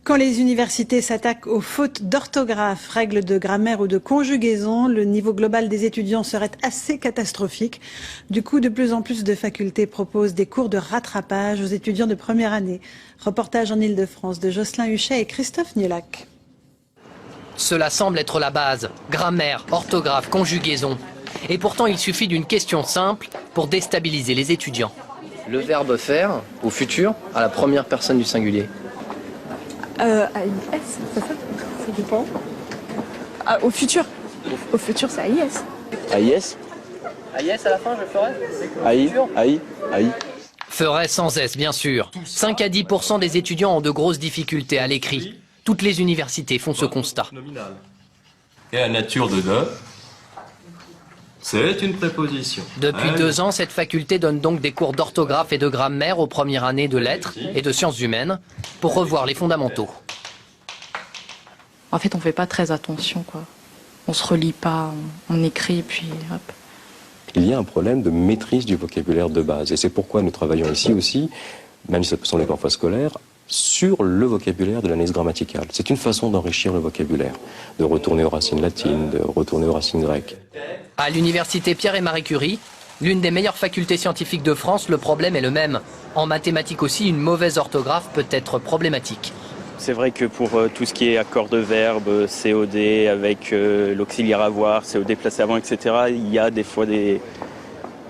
Quand les universités s'attaquent aux fautes d'orthographe, règles de grammaire ou de conjugaison, le niveau global des étudiants serait assez catastrophique. Du coup, de plus en plus de facultés proposent des cours de rattrapage aux étudiants de première année. Reportage en Ile-de-France de Jocelyn Huchet et Christophe Niolac. Cela semble être la base. Grammaire, orthographe, conjugaison. Et pourtant, il suffit d'une question simple pour déstabiliser les étudiants. Le verbe faire, au futur, à la première personne du singulier. AIS, c'est ça? Ça dépend. Ah, au futur. Au futur, c'est AIS. AIS? AIS à la fin, je ferai. AI. Ferait sans S, bien sûr. 5 à 10% des étudiants ont de grosses difficultés à l'écrit. Toutes les universités font ce constat. Et la nature de c'est une préposition. Depuis 2 ans, cette faculté donne donc des cours d'orthographe et de grammaire aux premières années de lettres et de sciences humaines pour revoir les fondamentaux. En fait, on fait pas très attention, quoi. On se relie pas, on écrit, puis hop. Il y a un problème de maîtrise du vocabulaire de base. Et c'est pourquoi nous travaillons ici aussi, même si ce sont les parfois scolaires, sur le vocabulaire de l'analyse grammaticale. C'est une façon d'enrichir le vocabulaire, de retourner aux racines latines, de retourner aux racines grecques. À l'université Pierre et Marie Curie, l'une des meilleures facultés scientifiques de France, le problème est le même. En mathématiques aussi, une mauvaise orthographe peut être problématique. C'est vrai que pour tout ce qui est accord de verbe, COD avec l'auxiliaire avoir, COD placé avant, etc., il y a des fois des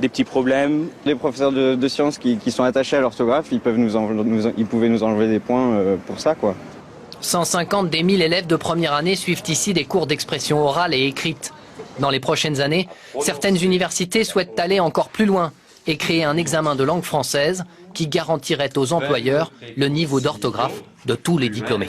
petits problèmes. Les professeurs de sciences qui sont attachés à l'orthographe, ils pouvaient nous enlever des points pour ça, quoi. 150 des 1000 élèves de première année suivent ici des cours d'expression orale et écrite. Dans les prochaines années, certaines universités souhaitent aller encore plus loin et créer un examen de langue française qui garantirait aux employeurs le niveau d'orthographe de tous les diplômés.